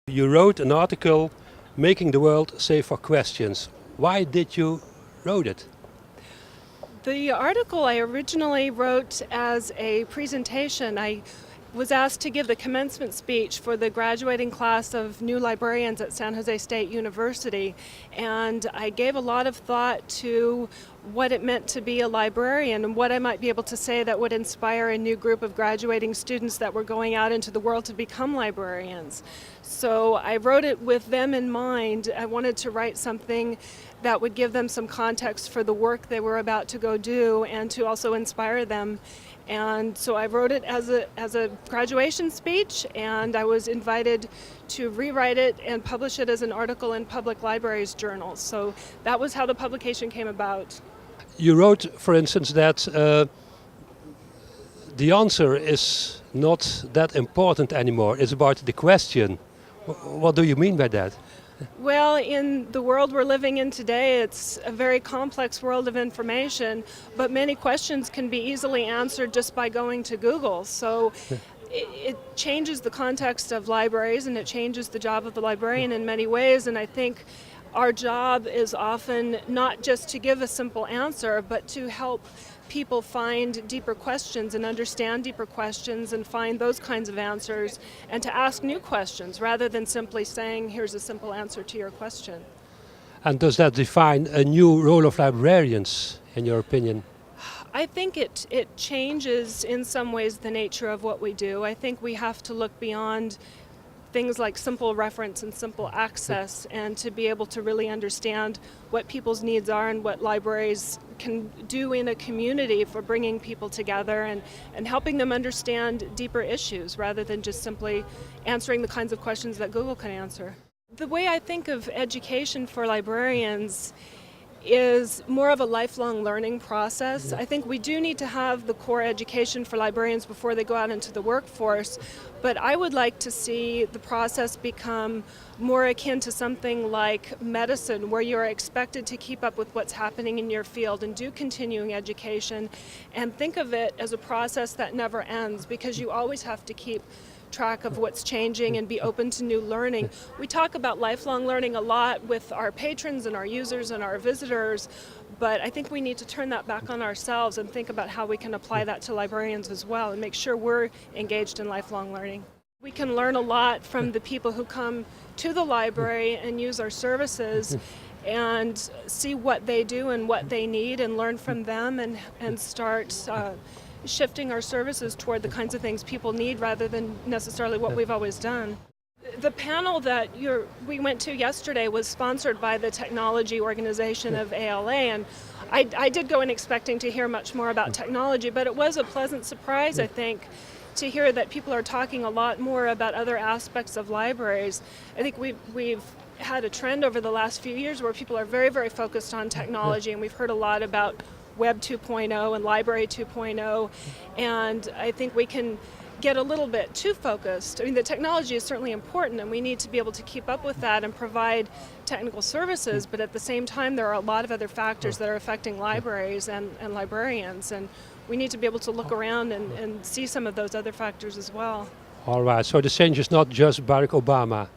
You wrote an article, Making the World Safe for Questions. Why did you wrote it? The article I originally wrote as a presentation. I was asked to give the commencement speech for the graduating class of new librarians at San Jose State University, and I gave a lot of thought to what it meant to be a librarian and what I might be able to say that would inspire a new group of graduating students that were going out into the world to become librarians. So I wrote it with them in mind. I wanted to write something that would give them some context for the work they were about to go do and to also inspire them. And so I wrote it as a graduation speech, and I was invited to rewrite it and publish it as an article in public libraries journals. So that was how the publication came about. You wrote, for instance, that the answer is not that important anymore. It's about the question. What do you mean by that? Well, in the world we're living in today, it's a very complex world of information, but many questions can be easily answered just by going to Google. So it changes the context of libraries, and it changes the job of the librarian in many ways. And I think our job is often not just to give a simple answer, but to help people find deeper questions and understand deeper questions and find those kinds of answers, and to ask new questions rather than simply saying, here's a simple answer to your question. And does that define a new role of librarians, in your opinion? I think it changes in some ways the nature of what we do. I think we have to look beyond things like simple reference and simple access, and to be able to really understand what people's needs are and what libraries can do in a community for bringing people together and helping them understand deeper issues rather than just simply answering the kinds of questions that Google can answer. The way I think of education for librarians is more of a lifelong learning process. I think we do need to have the core education for librarians before they go out into the workforce, but I would like to see the process become more akin to something like medicine, where you're expected to keep up with what's happening in your field and do continuing education, and think of it as a process that never ends, because you always have to keep track of what's changing and be open to new learning. We talk about lifelong learning a lot with our patrons and our users and our visitors, but I think we need to turn that back on ourselves and think about how we can apply that to librarians as well and make sure we're engaged in lifelong learning. We can learn a lot from the people who come to the library and use our services and see what they do and what they need and learn from them and start shifting our services toward the kinds of things people need rather than necessarily what we've always done. The panel that we went to yesterday was sponsored by the technology organization of ALA, and I did go in expecting to hear much more about technology, but it was a pleasant surprise, I think, to hear that people are talking a lot more about other aspects of libraries. I think we've had a trend over the last few years where people are very, very focused on technology, and we've heard a lot about Web 2.0 and Library 2.0, and I think we can get a little bit too focused. I mean, the technology is certainly important, and we need to be able to keep up with that and provide technical services, but at the same time there are a lot of other factors that are affecting libraries and librarians, and we need to be able to look around and see some of those other factors as well. All right, so the change is not just Barack Obama.